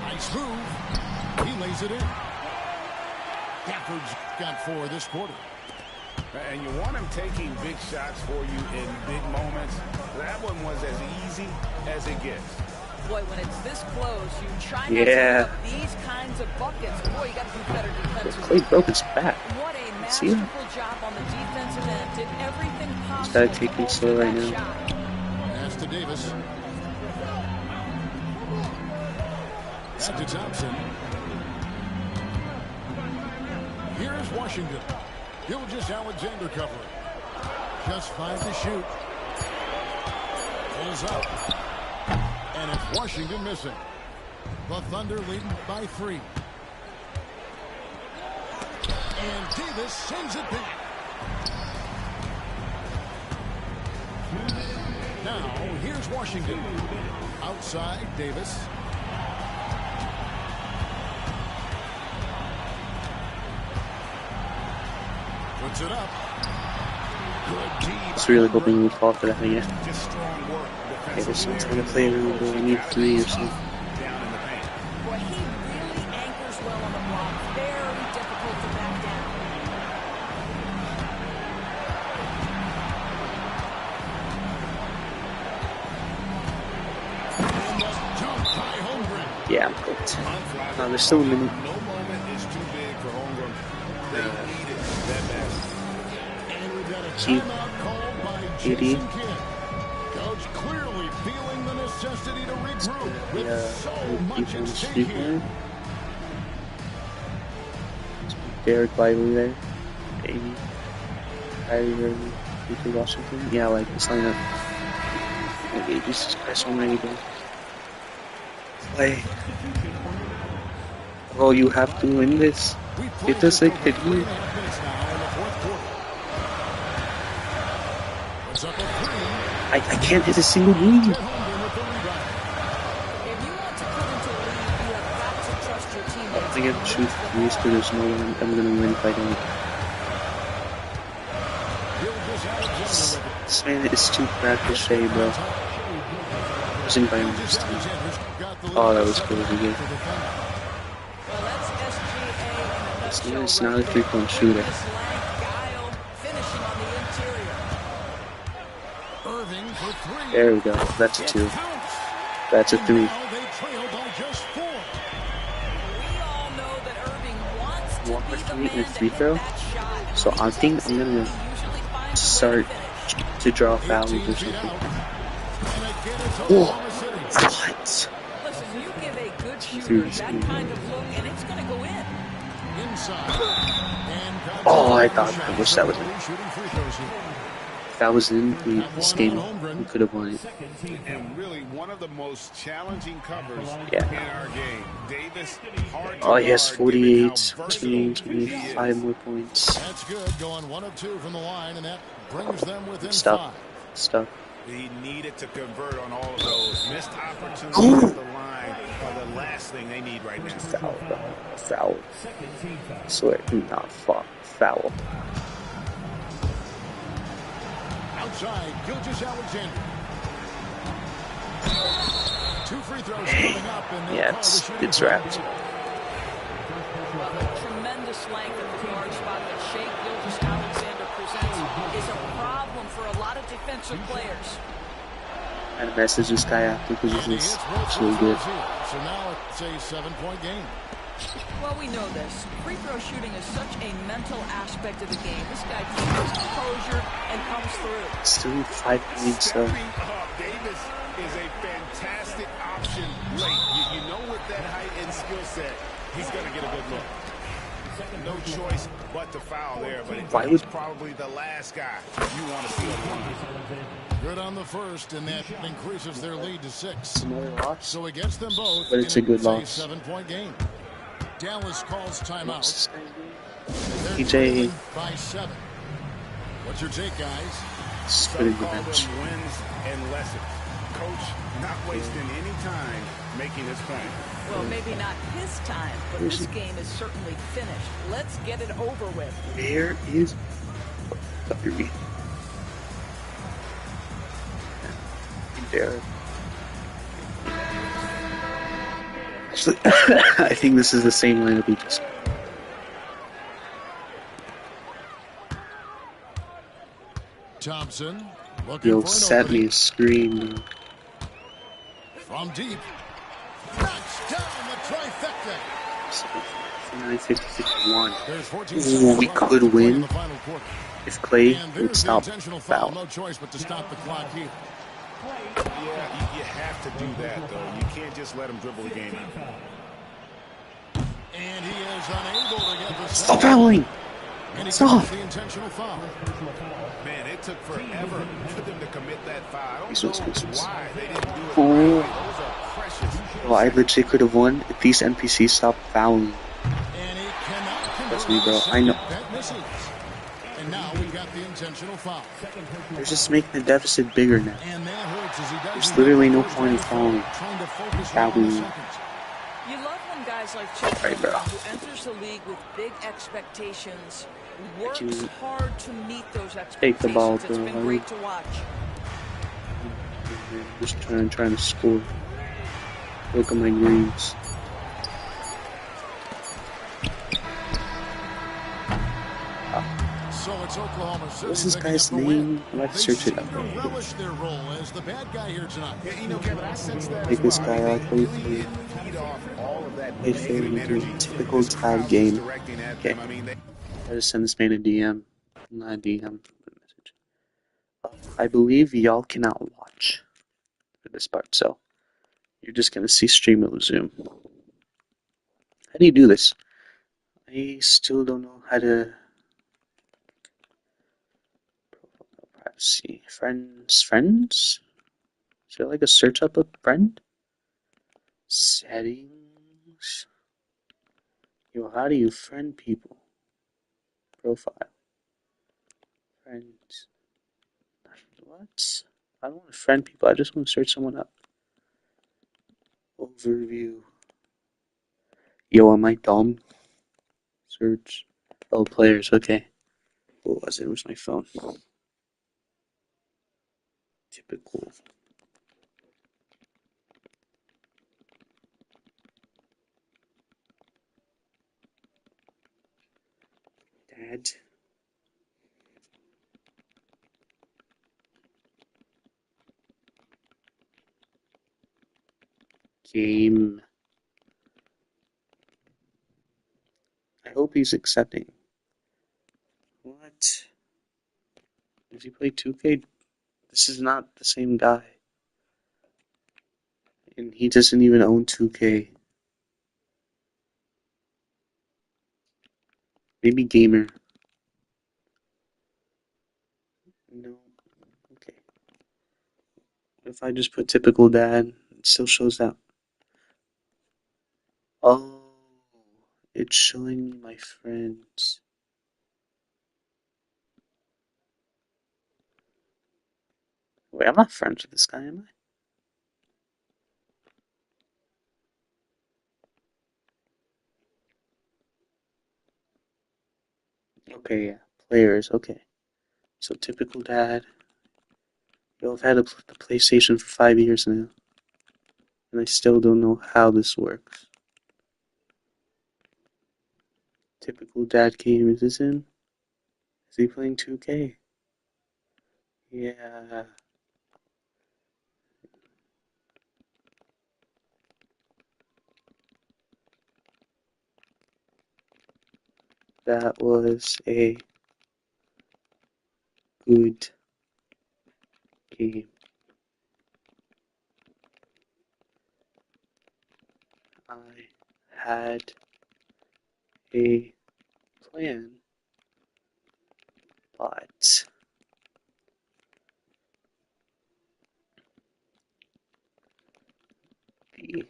Nice move. He lays it in. Gafford's got 4 this quarter. And you want him taking big shots for you in big moments. That one was as easy as it gets. Boy, when it's this close, you try not to Yeah. give up these kinds of buckets. Boy, you got to do better defensively. Clay broke his back. What a See him? masterful job on the defensive end. Did everything Just possible gotta take to things hold slow right that now. shot. Pass to Davis. Back to Thompson. Here's Washington. Gilgeous-Alexander covering. Just 5 to shoot. Pulls up. And it's Washington missing. The Thunder leading by 3. And Davis sends it back. Now, here's Washington. Outside, Davis. Puts it up. Good D. I was really hoping we'd fall for that again. Just strong work. Okay, this one's gonna play around, but I need 3 or something. Down in the paint. Boy, he really anchors well on the block. Very difficult to back down. Dunk by Holmgren. Yeah, I'm cooked. There's still a minute. No moment is too big for Holmgren. They needed that match. And we've got a Keep timeout called by 80. Jason Kidd. Coach clearly feeling the necessity to regroup with so much at stake here. Derek Lively there. 80. Kyrie Irving. PJ Washington. Yeah, like this lineup. Okay, Jesus Christ almighty, bro. Play. Oh, you have to win this. Get this like hit me. I can't hit a single lead. If you want to come into a lead, you have got to trust your teammates. I get the truth. There's no way I'm gonna win if I don't. This man is too ricochet, bro. Losing by almost 10. Oh, that was crazy good. Well, that's SGA in a It's nutshell. not a 3-point shooter. This lank guile finishing on the interior. Irving for 3. There we go. That's a 2. That's a 3. Now they trail by just 4. We all know that Irving wants to One be for the 3 man and a to free hit throw. that shot. So I think I'm gonna He usually finds a start way to finish. to draw fouls or 18 feet something. out. And again, it's Whoa. Oklahoma City. What? Listen, you give a good Through shooter the that screen. kind of look, and it's going to go in. Inside. And Oh, I thought. I wish that was in. shooting free throws here. If that was in, this game, we could have won it. And really one of the most challenging covers Yeah. in our game. Davis, hard to Oh, he has guard, 48, given how 25 more points. That's good. Going 1 of 2 from the line, and that brings them within Stuff. 5. Stuff. He needed to convert on all of those. Missed opportunities Ooh. at the line are the last thing they need right now. Foul, bro. Foul. I swear. Nah, fuck. Foul. Outside, Gilgeous-Alexander. 2 free throws coming up, and they'll Yeah, call the shooting it's foul. wrapped. Well, the tremendous length of the guard spot that Shai Gilgeous-Alexander presents is a problem for a lot of defensive players. And the message this guy after because And he he's hits both really free good. throws here. So now it's a 7-point game. Well, we know this. Free throw shooting is such a mental aspect of the game. This guy keeps his composure and comes through. Still 5 points though. Stepping up, Davis is a fantastic option late. You know what With that height and skill set, he's going to get a good look. No choice but to foul there, but he's probably the last guy you want to see on the line. Good on the first, and that increases their lead to 6. Another loss. So it gets them both. But it's a good loss. 7-point game. Dallas calls timeout. PJ. By 7. What's your take, guys? Splitting the Call bench. them wins and lessons. Coach not wasting any time making his point. Well, maybe not his time, but this game is certainly finished. Let's get it over with. Where is Kyrie? There. Actually, I think this is the same lineup we just. Thompson looking Yo, for an set me opening. a screen. From deep. Knocks down the trifecta. 59-50-51. There's 14 Ooh, seconds we left could to play in win the final quarter. if Clay And would there's stop the intentional foul. foul. No choice but to stop the clock here. Yeah, you have to do that, though. You can't just let him dribble the game out. And he is unable to get the Stop second. fouling! And he Stop! calls the intentional foul. Man, it took forever for them to commit that foul. I These don't ones. know why they didn't do it Oh. right away. Those are precious. Well, I legit could have won if these NPCs stopped fouling. And he cannot Trust convert me, bro. the I second. know. That misses. And now we've got the intentional foul. They're just making the deficit bigger now. And that hurts as he doesn't There's get literally the no first point in down. fouling. Trying to focus Fouling. on the seconds. You love when guys like Chet Right, bro. Holmgren, who enters the league with big expectations, works can hard to meet those expectations. take the ball, It's bro. been great to watch. Just trying to score. Look at my greens. So it's Oklahoma City. What's this picking guy's up the win. name? I'm about to They search it seem up. to relish their role as the bad guy here tonight. Yeah, you know, Kevin, I sense that Take as this well. guy I out, mean, play they for really didn't feed off all of that Play negative for energy. typical This tag crowd was game. directing at Okay. them. I mean, they I just send this man a DM. Not a DM. But a message. I believe y'all cannot watch for this part, so you're just gonna see stream with Zoom. How do you do this? I still don't know how to. Privacy. Friends? Is there like a search up of friend? Settings. Yo, how do you friend people? Profile. Friends. What? I don't want to friend people. I just want to search someone up. Overview. Yo, am I dumb? Search. Oh, players. Okay. What was it? It was my phone. Typical. Dad. Game. I hope he's accepting. What? Does he play 2K? This is not the same guy. And he doesn't even own 2K. Maybe gamer. No. Okay. If I just put typical dad, it still shows that. Oh, it's showing me my friends. Wait, I'm not friends with this guy, am I? Okay, yeah. Players, okay. So typical dad. Yo, I've had the PlayStation for 5 years now. And I still don't know how this works. Typical dad game, is this in? Is he playing 2K? Yeah. That was a good game. I had a plan, but the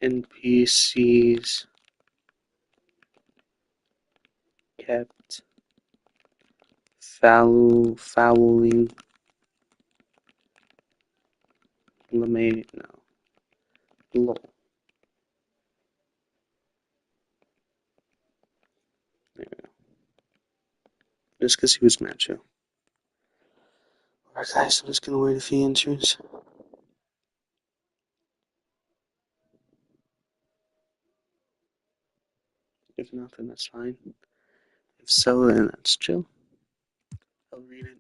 NPCs kept fouling LeMay. No. Lol. There we go. Just because he was macho. Alright, guys, I'm just gonna wait a few answers. If not, then that's fine. If so, then that's chill. I'll read it.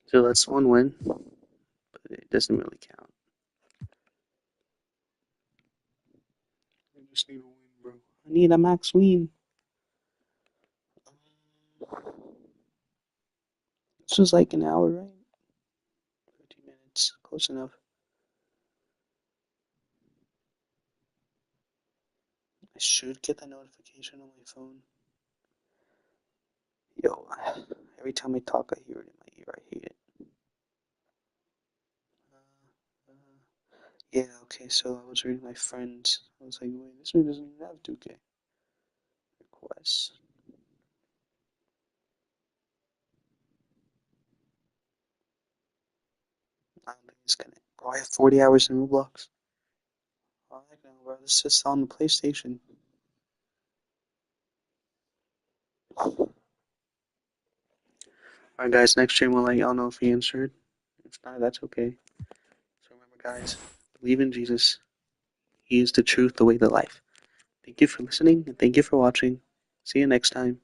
So that's one win, but it doesn't really count. I just need a win, bro. I need a max win. This was like an hour, right? 30 minutes. Close enough. I should get the notification on my phone. Yo, every time I talk, I hear it in my ear. I hate it. Yeah, okay, so I was reading my friends. I was like, wait, this one doesn't even have 2K requests. I don't think it's gonna. Bro, I have 40 hours in Roblox. Oh, I know, bro. This is on the PlayStation. Alright, guys, next stream we'll let y'all know if he answered. If not, that's okay. So remember, guys, believe in Jesus. He is the truth, the way, the life. Thank you for listening, and thank you for watching. See you next time.